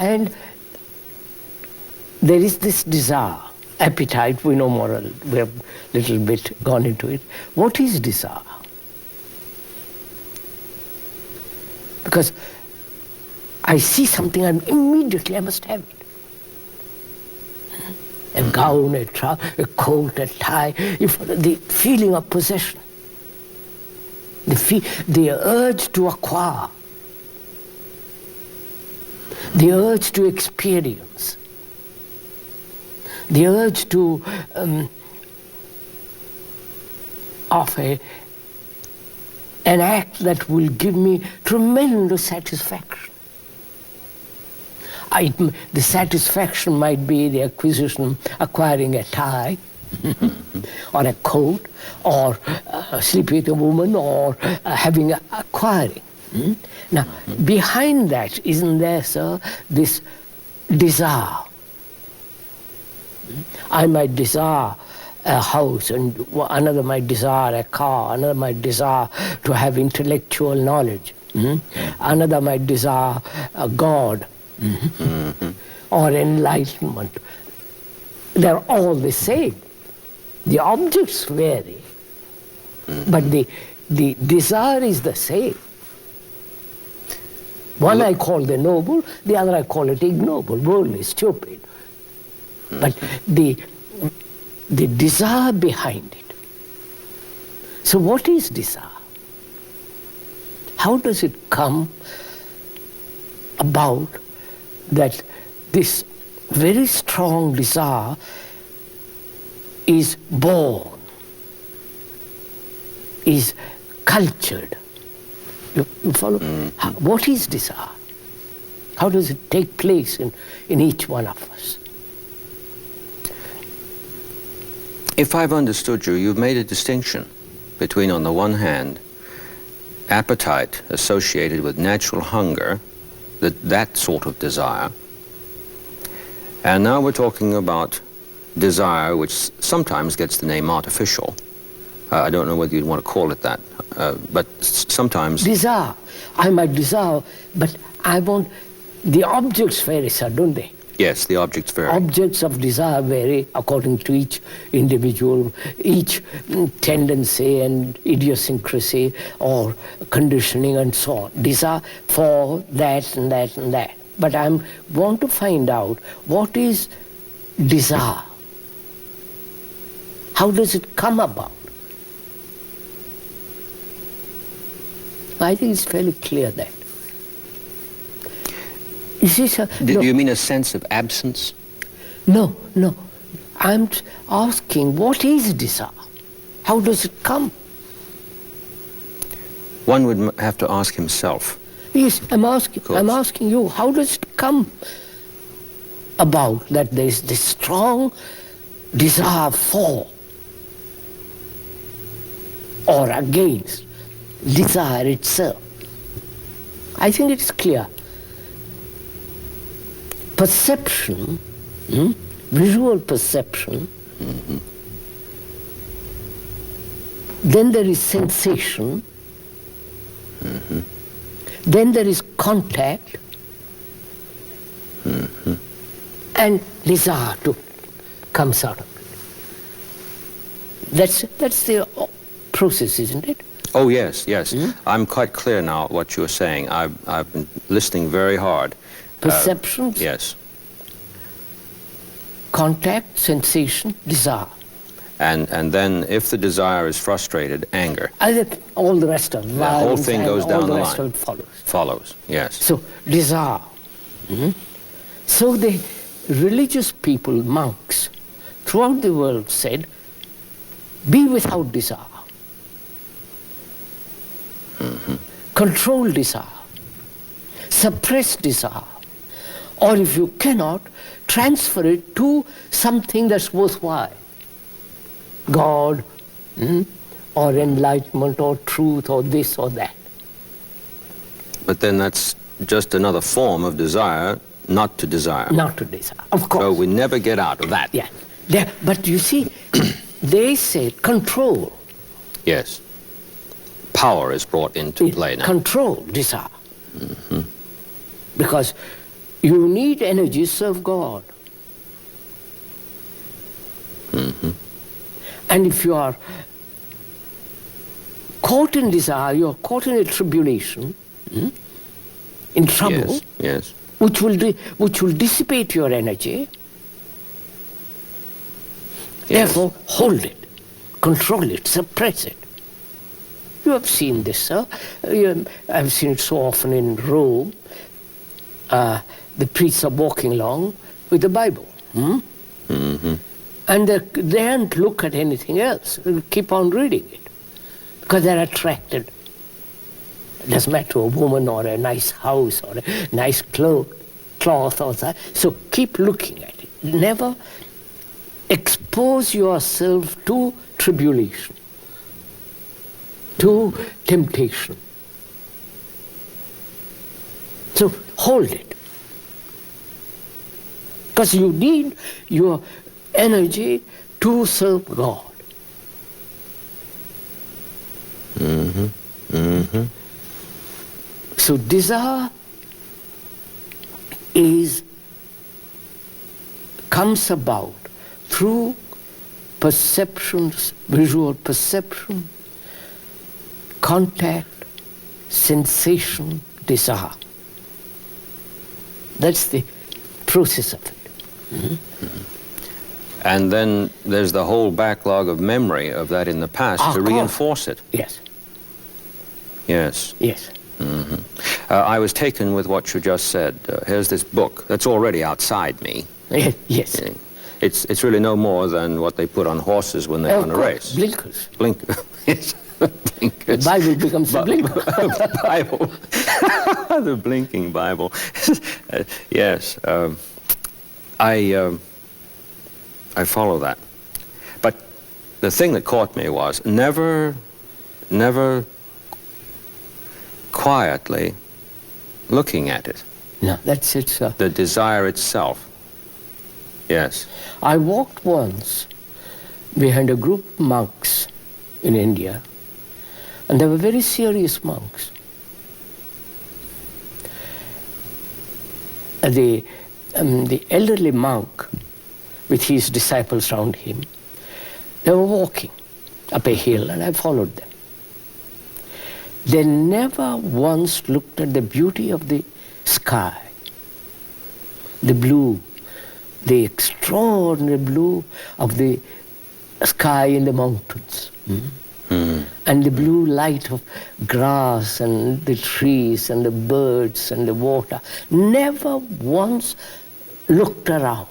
And there is this desire, appetite, we know moral, we have a little bit gone into it. What is desire? Because I see something and immediately I must have it. A gown, a coat, a tie, the feeling of possession, the urge to acquire, the urge to experience, the urge to offer an act that will give me tremendous satisfaction. The satisfaction might be the acquiring a tie, or a coat, or sleeping with a woman, or acquiring. Now, behind that, isn't there, sir, this desire? I might desire a house, and another might desire a car, another might desire to have intellectual knowledge, another might desire a God, or enlightenment. They're all the same. The objects vary, but the desire is the same. One I call the noble, the other I call it ignoble, worldly, stupid. But the desire behind it. So what is desire? How does it come about that this very strong desire is born, is cultured? You follow? What is desire? How does it take place in each one of us? If I've understood you, you've made a distinction between, on the one hand, appetite associated with natural hunger, that sort of desire, and now we're talking about desire, which sometimes gets the name artificial. I don't know whether you'd want to call it that, but sometimes... Desire. I might desire, but I want... The objects vary, sir, don't they? Yes, the objects vary. Objects of desire vary according to each individual, each tendency and idiosyncrasy or conditioning and so on. Desire for that and that and that. But I want to find out what is desire. How does it come about? I think it's fairly clear that. You see, sir, Do you mean a sense of absence? No. I'm asking, what is desire? How does it come? One would have to ask himself. Yes, I'm asking you, how does it come about that there is this strong desire for or against desire itself? I think it's clear. Perception, visual perception, then there is sensation, then there is contact, and desire comes out of it. That's the process, isn't it? Oh, yes. I'm quite clear now what you're saying. I've been listening very hard. Perceptions, yes. Contact, sensation, desire. And then if the desire is frustrated, anger. All the rest of it. The whole thing goes down the line. All the rest of it follows. Follows, yes. So, desire. So the religious people, monks, throughout the world said, be without desire. Control desire. Suppress desire. Or if you cannot, transfer it to something that's worthwhile. God, or enlightenment, or truth, or this or that. But then that's just another form of desire, not to desire. Not to desire, of course. So we never get out of that. Yeah. But you see, they said control. Yes. Power is brought into play now. Control desire. Because You need energy to serve God. And if you are caught in desire, you are caught in a tribulation, in trouble, Yes. which will dissipate your energy. Yes. Therefore, hold it, control it, suppress it. You have seen this, sir. I've seen it so often in Rome. The priests are walking along with the Bible. And they don't look at anything else. They keep on reading it. Because they're attracted. It doesn't matter a woman or a nice house or a nice cloth or that. So keep looking at it. Never expose yourself to tribulation, to temptation. So hold it. Because you need your energy to serve God. So desire comes about through perceptions, visual perception, contact, sensation, desire. That's the process of it. And then there's the whole backlog of memory of that in the past to reinforce it. Yes. Yes. Yes. I was taken with what you just said. Here's this book that's already outside me. Yes. It's really no more than what they put on horses when they run a race. Blinkers. Yes. Blinkers. The Bible becomes a blinker. Bible. The blinking Bible. Yes. I follow that. But the thing that caught me was never quietly looking at it. No, that's it, sir. The desire itself. Yes. I walked once behind a group of monks in India, and they were very serious monks. The elderly monk with his disciples around him, they were walking up a hill, and I followed them. They never once looked at the beauty of the sky, the blue, the extraordinary blue of the sky in the mountains, and the blue light of grass and the trees and the birds and the water. Never once looked around.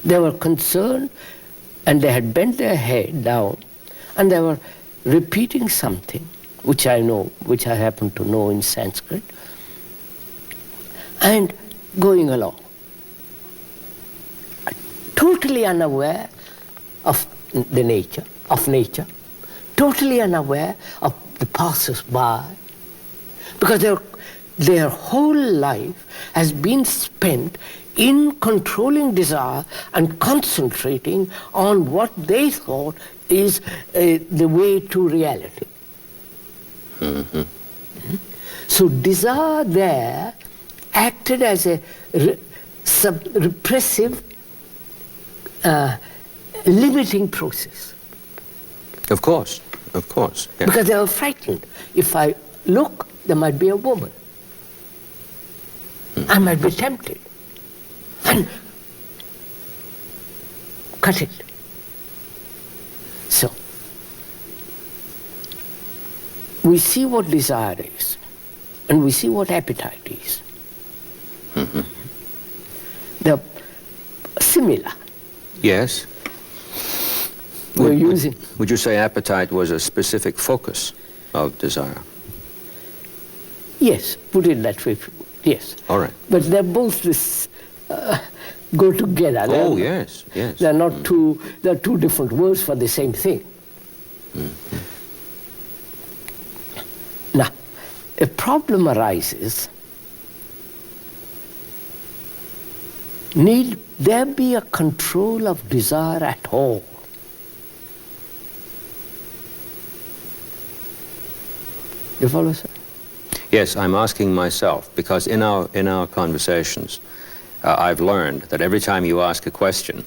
They were concerned, and they had bent their head down, and they were repeating something, which I happen to know in Sanskrit, and going along, totally unaware of nature, totally unaware of the passers-by, because their whole life has been spent in controlling desire and concentrating on what they thought is the way to reality. So desire there acted as a repressive, limiting process. Of course. Yeah. Because they were frightened. If I look, there might be a woman. I might be tempted. And cut it. So, we see what desire is, and we see what appetite is. They're similar. Yes. Would you say appetite was a specific focus of desire? Yes, put it that way. Yes. All right. But they're both go together. Oh, yes. They're not two different words for the same thing. Now, a problem arises. Need there be a control of desire at all? You follow, sir? Yes, I'm asking myself, because in our conversations, I've learned that every time you ask a question,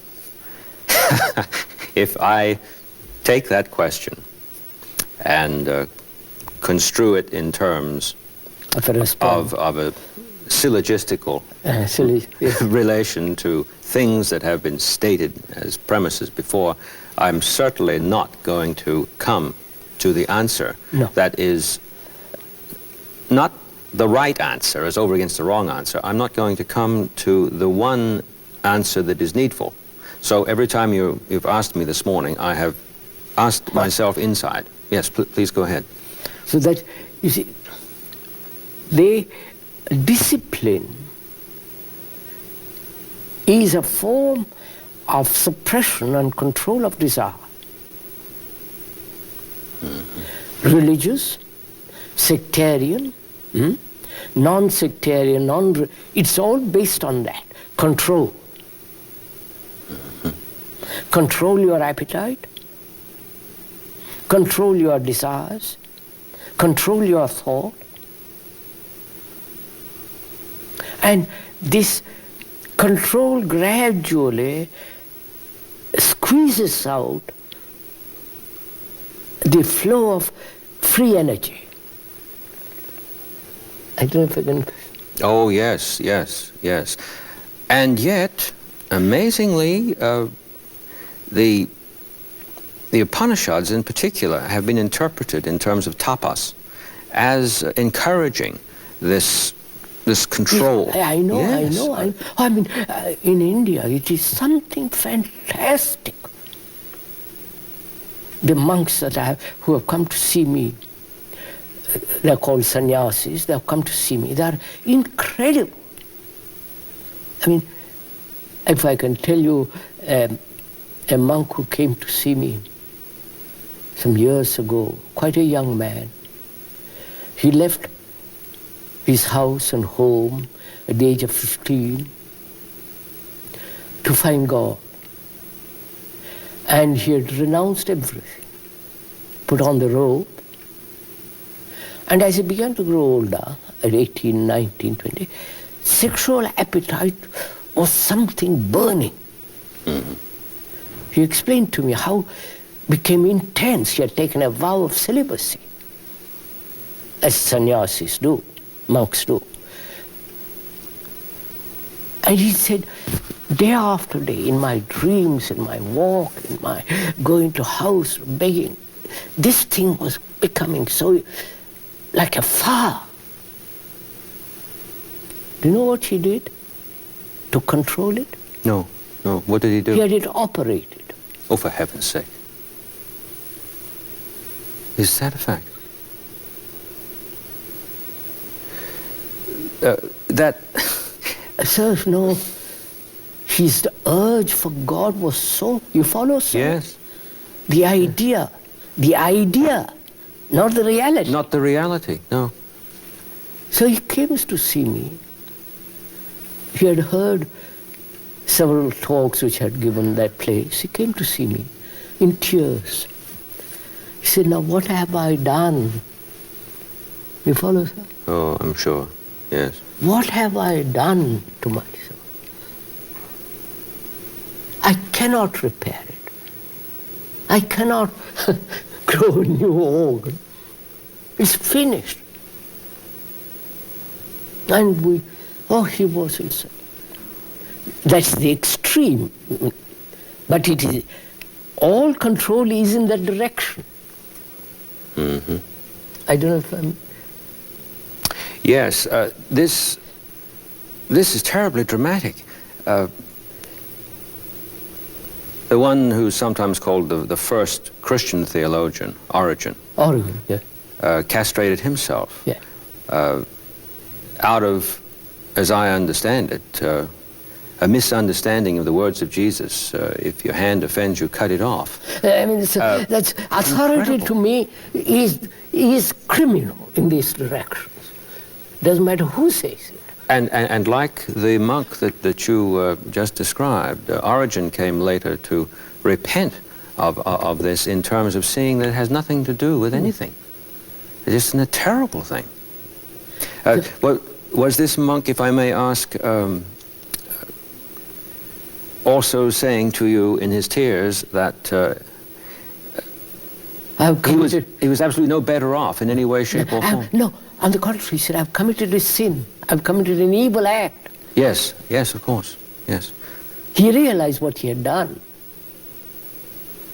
if I take that question and construe it in terms Of a response. of a syllogistical Yes. relation to things that have been stated as premises before, I'm certainly not going to come to the answer No. that is not the right answer as over against the wrong answer. I'm not going to come to the one answer that is needful. So every time you've asked me this morning, I have asked myself inside. Yes, please go ahead. So that, you see, the discipline is a form of suppression and control of desire. Religious, sectarian, non-sectarian, it's all based on that. Control. Control your appetite, control your desires, control your thought. And this control gradually squeezes out the flow of free energy. I don't know if I can... Oh, yes, yes, yes. And yet, amazingly, the Upanishads in particular have been interpreted in terms of tapas as encouraging this control. I know, yes. I know. I mean, in India, it is something fantastic. The monks that who have come to see me, they're called sannyasis, they have come to see me. They are incredible. I mean, if I can tell you, a monk who came to see me some years ago, quite a young man, he left his house and home at the age of 15 to find God. And he had renounced everything, put on the robe. And as he began to grow older, at 18, 19, 20, sexual appetite was something burning. Mm-hmm. He explained to me how it became intense. He had taken a vow of celibacy, as sannyasis do, monks do. And he said, day after day, in my dreams, in my walk, in my going to house, begging, this thing was becoming so like a fire. Do you know what he did to control it? No. What did he do? He had it operated. Oh, for heaven's sake. Is that a fact? Sir, no. His urge for God was so, you follow, sir? Yes. The idea, not the reality. Not the reality, no. So he came to see me. He had heard several talks which I had given that place. He came to see me in tears. He said, now what have I done? You follow, sir? Oh, I'm sure, yes. What have I done to myself? I cannot repair it. I cannot grow a new organ. It's finished. And he was inside. That's the extreme. But it is, all control is in that direction. Mm-hmm. I don't know if I'm... Yes, this is terribly dramatic. The one who's sometimes called the first Christian theologian, Origen, yeah. Castrated himself. Yeah. Out of, as I understand it, a misunderstanding of the words of Jesus. If your hand offends you, cut it off. I mean, that's authority incredible. to me is criminal in these directions. Doesn't matter who says it. And like the monk that you just described, Origen came later to repent of this in terms of seeing that it has nothing to do with anything. It's just a terrible thing. Well, was this monk, if I may ask, also saying to you in his tears that he was absolutely no better off in any way, shape, or form? No, on the contrary, he said, I've committed a sin. I've committed an evil act. Yes, yes, of course, yes. He realized what he had done.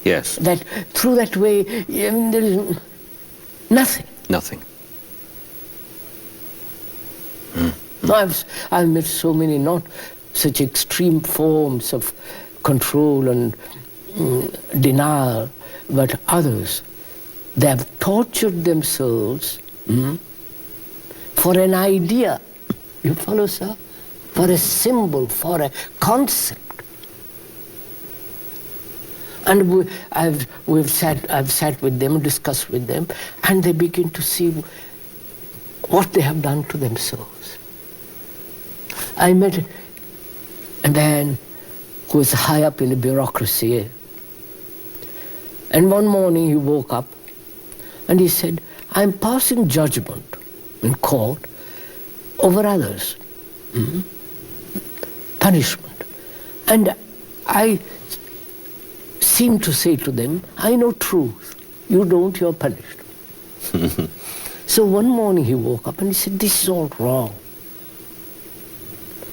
Yes. That through that way, I mean, there is nothing. Nothing. I've met so many not such extreme forms of control and denial, but others. They have tortured themselves for an idea. You follow, sir? For a symbol, for a concept. And I've sat with them, discussed with them, and they begin to see what they have done to themselves. I met a man who was high up in the bureaucracy, and one morning he woke up and he said, I'm passing judgment in court over others, punishment. And I seem to say to them, I know truth. You don't, you're punished. So one morning he woke up and he said, this is all wrong.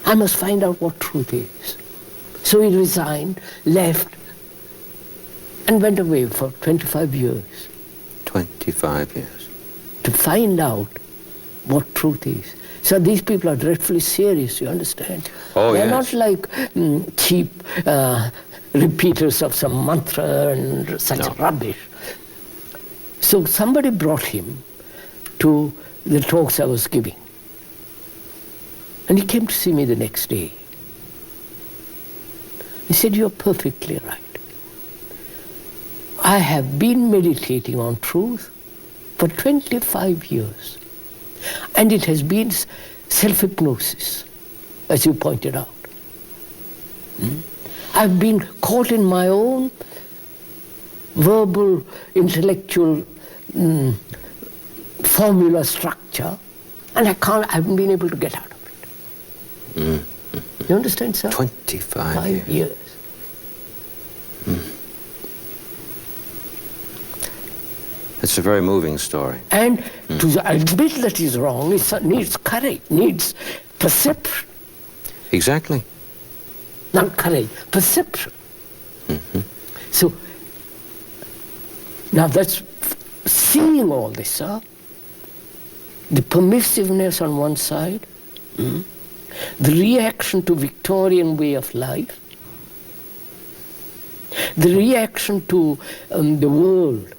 I must find out what truth is. So he resigned, left, and went away for 25 years. 25 years. To find out what truth is. So these people are dreadfully serious, you understand? Oh, They're yes. not like cheap repeaters of some mantra and such rubbish. So somebody brought him to the talks I was giving. And he came to see me the next day. He said, you're perfectly right. I have been meditating on truth for 25 years. And it has been self-hypnosis, as you pointed out. I've been caught in my own verbal, intellectual formula structure, and I haven't been able to get out of it. You understand, sir? 25 years. It's a very moving story. And to admit that is wrong, it needs courage, needs perception. Exactly. Not courage, perception. So, now that's seeing all this, sir. The permissiveness on one side, the reaction to Victorian way of life, the reaction to the world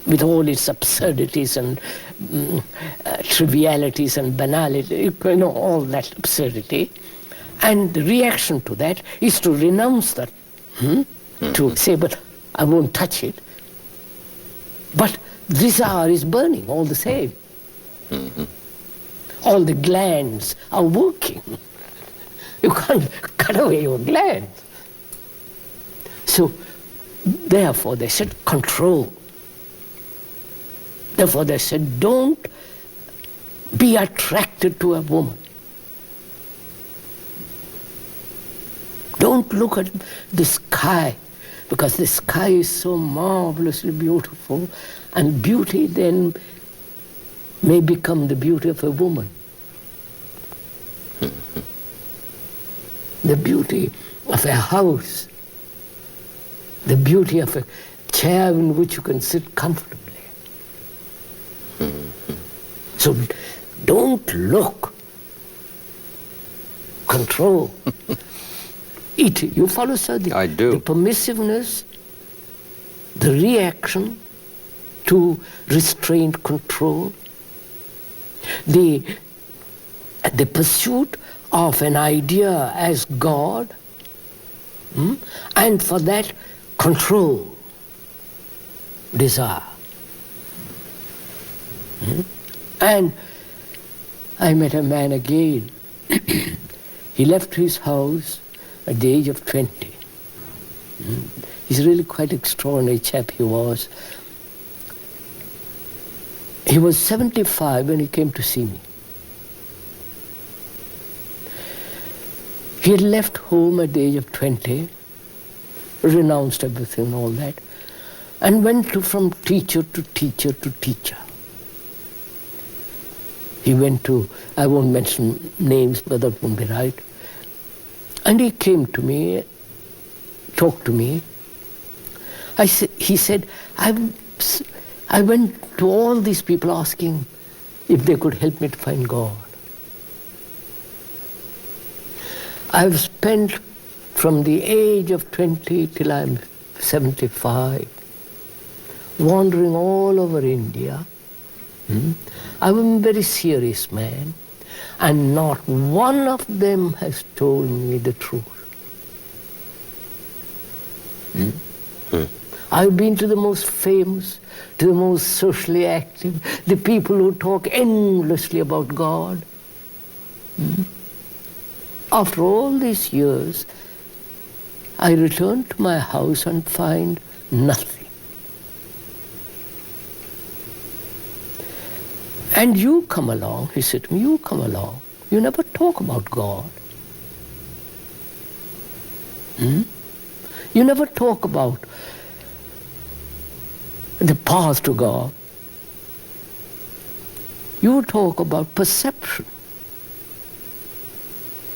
with all its absurdities and trivialities and banality, you know, all that absurdity. And the reaction to that is to renounce that, to say, but I won't touch it. But desire is burning all the same. All the glands are working. You can't cut away your glands. So, therefore, they said control. Therefore, they said, don't be attracted to a woman. Don't look at the sky, because the sky is so marvelously beautiful, and beauty then may become the beauty of a woman. The beauty of a house, the beauty of a chair in which you can sit comfortably. So don't look, control. It, you follow, sir? I do. The permissiveness, the reaction to restrained control, the pursuit of an idea as God, and for that control, desire. And I met a man again. He left his house at the age of 20. He's really quite extraordinary chap he was. He was 75 when he came to see me. He had left home at the age of 20, renounced everything and all that, and went from teacher to teacher to teacher. He went to, I won't mention names, but that won't be right. And he came to me, talked to me. He said, I went to all these people asking if they could help me to find God. I've spent from the age of 20 till I'm 75, wandering all over India. I'm a very serious man, and not one of them has told me the truth. I've been to the most famous, to the most socially active, the people who talk endlessly about God. After all these years, I return to my house and find nothing. And you come along, he said to me, you come along. You never talk about God. You never talk about the path to God. You talk about perception.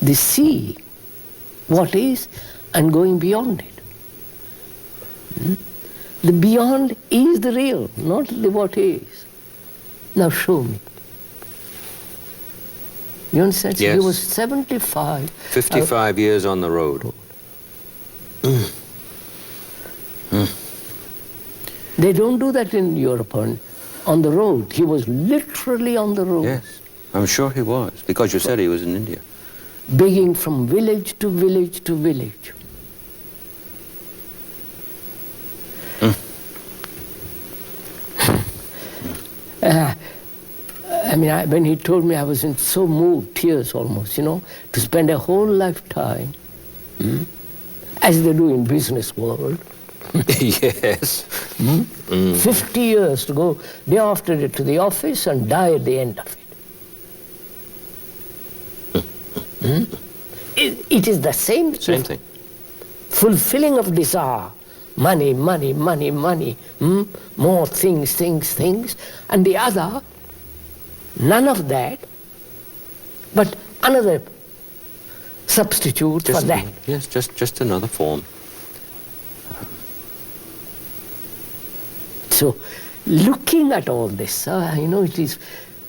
The see what is and going beyond it. The beyond is the real, not the what is. Now show me. You understand? Yes. He was 75. 55 years on the road. They don't do that in Europe on the road. He was literally on the road. Yes, I'm sure he was, because you said he was in India. Begging from village to village to village. When he told me, I was so moved, tears almost, to spend a whole lifetime, as they do in business world. Yes. 50 years to go day after day to the office and die at the end of it. It is the same thing. Fulfilling of desire. Money, money, money, money. More things, things, things. And the other, none of that, but another substitute for that. Yes, just another form. So, looking at all this, it is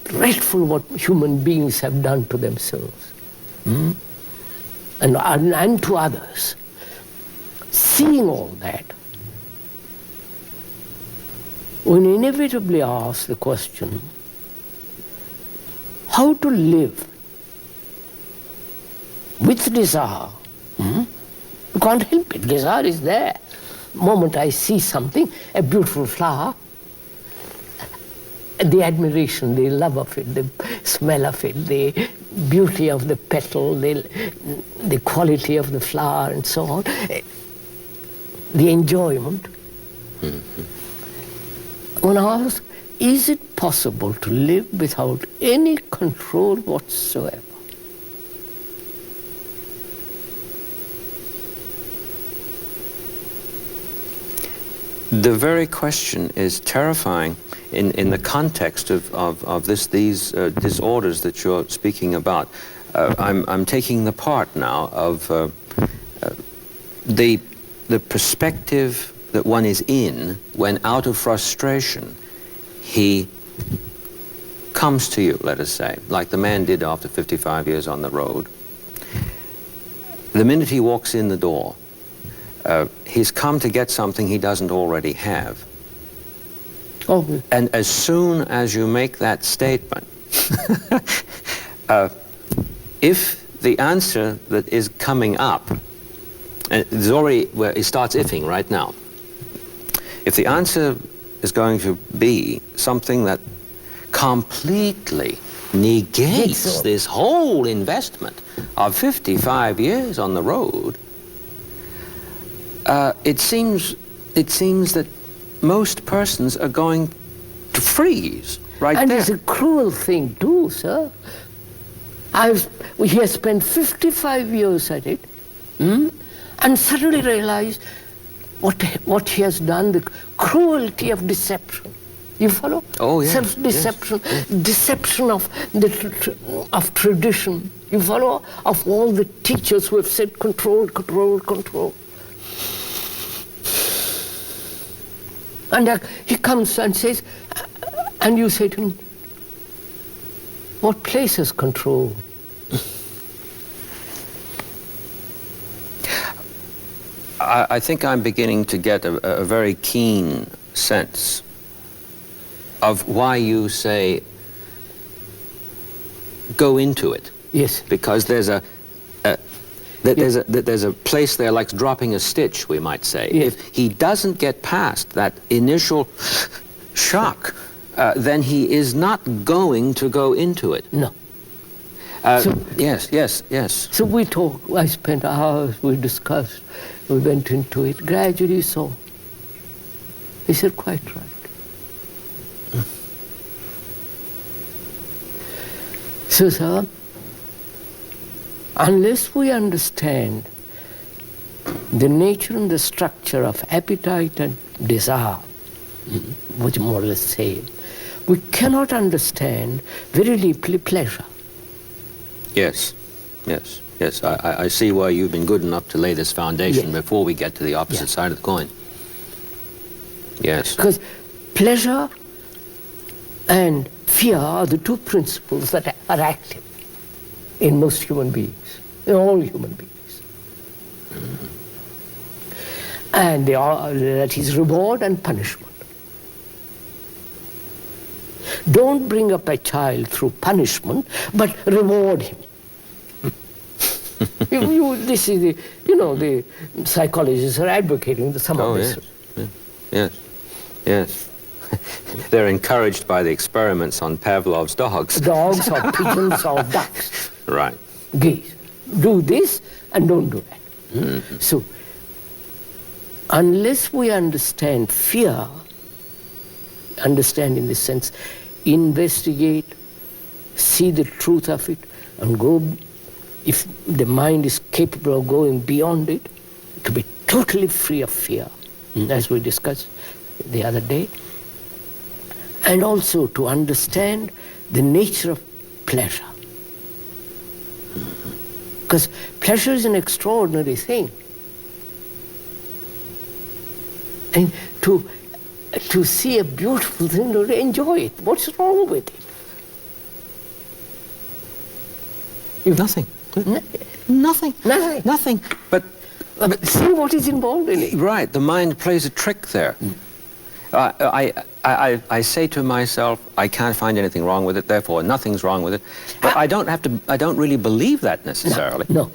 dreadful what human beings have done to themselves and to others. Seeing all that, one inevitably asks the question, how to live with desire? You can't help it, desire is there. The moment I see something, a beautiful flower, the admiration, the love of it, the smell of it, the beauty of the petal, the quality of the flower and so on, the enjoyment. One asks, is it possible to live without any control whatsoever? The very question is terrifying in the context of these disorders that you're speaking about. I'm taking the part now of the perspective that one is in when, out of frustration, he comes to you, let us say, like the man did after 55 years on the road. The minute he walks in the door, he's come to get something he doesn't already have. Oh. And as soon as you make that statement, if the answer that is coming up, and it's already where it starts ifing right now, if the answer is going to be something that completely negates this whole investment of 55 years on the road, it seems that most persons are going to freeze right and there. it's a cruel thing too, sir. He has spent 55 years at it, and suddenly realized what he has done, the cruelty of deception. You follow? Oh, yes. Self-deception, deception of of tradition. You follow? Of all the teachers who have said control, control, control. And he comes and says, and you say to him, what place is control? I think I'm beginning to get a very keen sense of why you say go into it. Yes. Because there's a place there like dropping a stitch, we might say. Yes. If he doesn't get past that initial shock, then he is not going to go into it. No. Yes. So we talked, I spent hours, we discussed, we went into it, gradually so. He said, quite right. So, sir, unless we understand the nature and the structure of appetite and desire, which are more or less same, we cannot understand very deeply pleasure. Yes. I see why you've been good enough to lay this foundation before we get to the opposite side of the coin. Yes. Because pleasure and fear are the two principles that are active in most human beings, in all human beings. And they are, that is reward and punishment. Don't bring up a child through punishment, but reward him. This is the psychologists are advocating some of this. Yes. They're encouraged by the experiments on Pavlov's dogs. Dogs or pigeons or ducks. Right. Geese. Do this and don't do that. So, unless we understand fear, understand in the sense, investigate, see the truth of it, and go, if the mind is capable of going beyond it, to be totally free of fear, as we discussed the other day, and also to understand the nature of pleasure. Because pleasure is an extraordinary thing. And to see a beautiful thing, to enjoy it. What's wrong with it? Nothing. Nothing. But see what is involved in it. Right. The mind plays a trick there. I say to myself, I can't find anything wrong with it, therefore nothing's wrong with it. But I don't really believe that necessarily. No.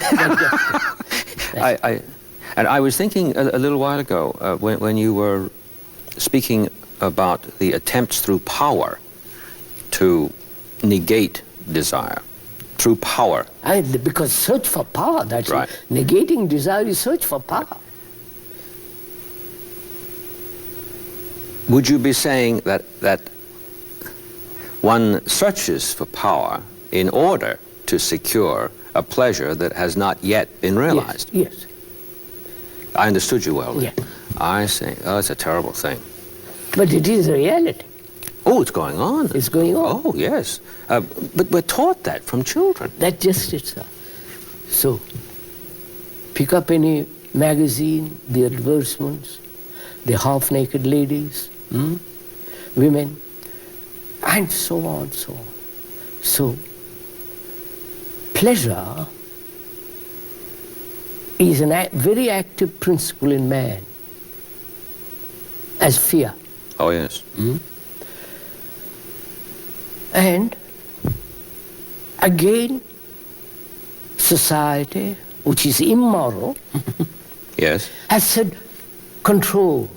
And I was thinking a little while ago when you were speaking about the attempts through power to negate desire. Through power. Because search for power, that's right. Negating desire is search for power. Would you be saying that one searches for power in order to secure a pleasure that has not yet been realized? Yes. I understood you well. Yeah. I see. Oh, it's a terrible thing. But it is a reality. Oh, it's going on. It's going on. Oh, yes. But we're taught that from children. That's just it, sir. So, pick up any magazine, the advertisements, the half-naked ladies, women, and so on, so on. So, pleasure is a very active principle in man, as fear. Oh, yes. And again, society, which is immoral, Yes. has said control.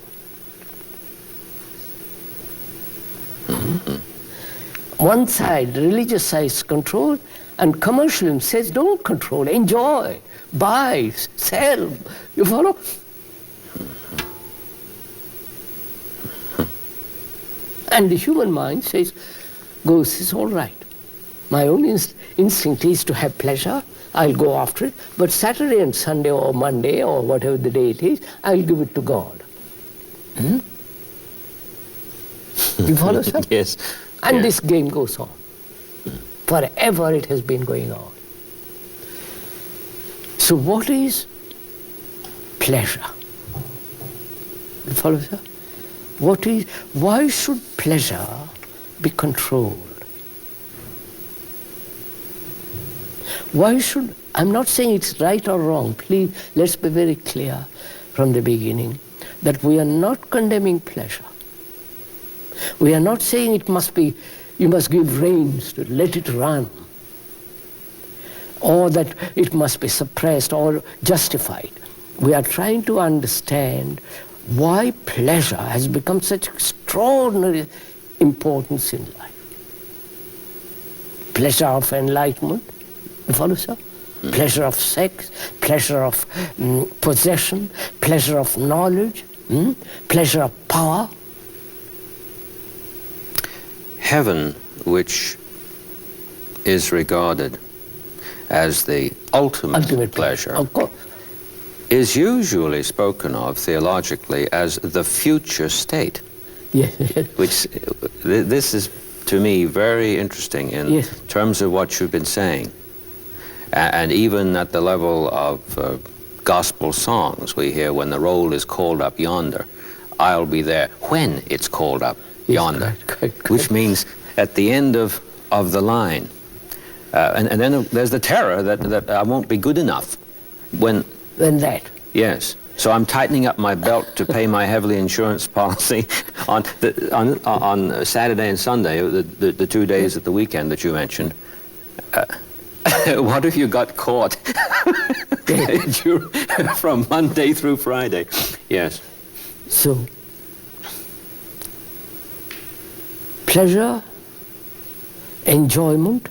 One side, religious side is control, and commercialism says don't control, enjoy, buy, sell. You follow? And the human mind says, goes, it's all right. My own instinct is to have pleasure, I'll go after it, but Saturday and Sunday or Monday or whatever the day it is, I'll give it to God. You follow, sir? Yes. And Yeah. this game goes on. Forever it has been going on. So what is pleasure? You follow, sir? Why should pleasure be controlled? Why should, I'm not saying it's right or wrong, please, let's be very clear from the beginning that we are not condemning pleasure. We are not saying it must be, you must give reins to let it run, or that it must be suppressed or justified. We are trying to understand why pleasure has become such extraordinary importance in life. Pleasure of enlightenment, you follow, sir? Pleasure of sex, pleasure of possession, pleasure of knowledge, pleasure of power. Heaven, which is regarded as the ultimate pleasure, Of course. is usually spoken of theologically as the future state, Yes. which this is to me very interesting in Yes. terms of what you've been saying. And even at the level of gospel songs, we hear, when the roll is called up yonder, I'll be there when it's called up Yes, yonder, correct. which means at the end of the line. And then there's the terror that I won't be good enough when that. Yes. So I'm tightening up my belt to pay my heavily insurance policy on Saturday and Sunday, the 2 days at the weekend that you mentioned. What if you got caught from Monday through Friday? Yes. So, pleasure, enjoyment,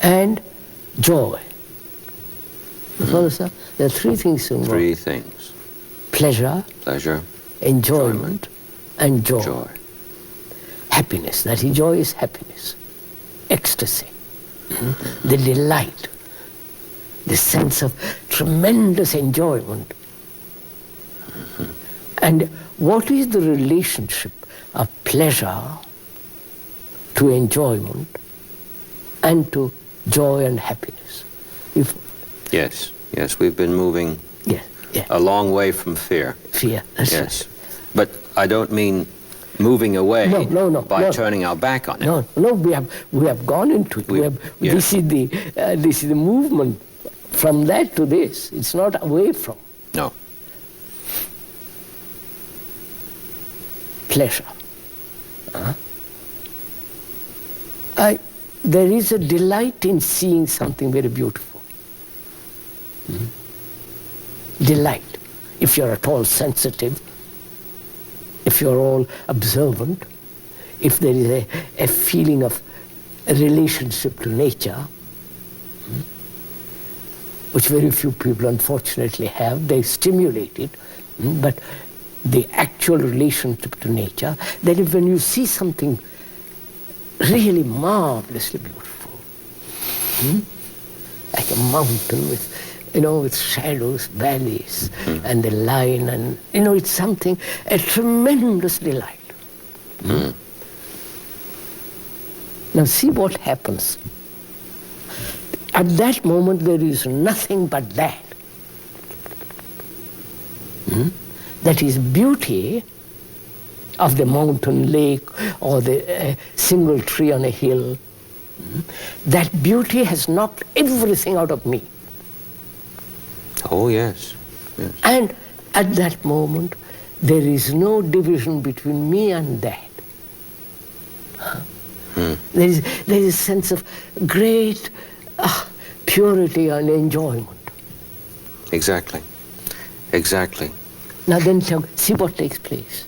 and joy. You follow, sir? There are three things involved. Three things. Pleasure, Pleasure, enjoyment, and joy. joy. Happiness, that is, joy is happiness. Ecstasy, the delight, the sense of tremendous enjoyment. And what is the relationship of pleasure to enjoyment and to joy and happiness? Yes, we've been moving Yes. a long way from fear. Fear. That's Yes. But I don't mean moving away No, by turning our back on it. No, we have gone into it. Yeah. This is the movement from that to this. It's not away from No. pleasure. There is a delight in seeing something very beautiful. Delight. If you're at all sensitive, if you're all observant, if there is a feeling of a relationship to nature, which very few people unfortunately have, they stimulate it, but the actual relationship to nature, that is when you see something really marvelously beautiful, like a mountain with shadows, valleys, and the line, and it's something, a tremendous delight. Now see what happens. At that moment there is nothing but that. That is beauty of the mountain, lake, or the single tree on a hill. That beauty has knocked everything out of me. Oh, yes. And at that moment, there is no division between me and that. There is a sense of great purity and enjoyment. Exactly. Now then, see what takes place.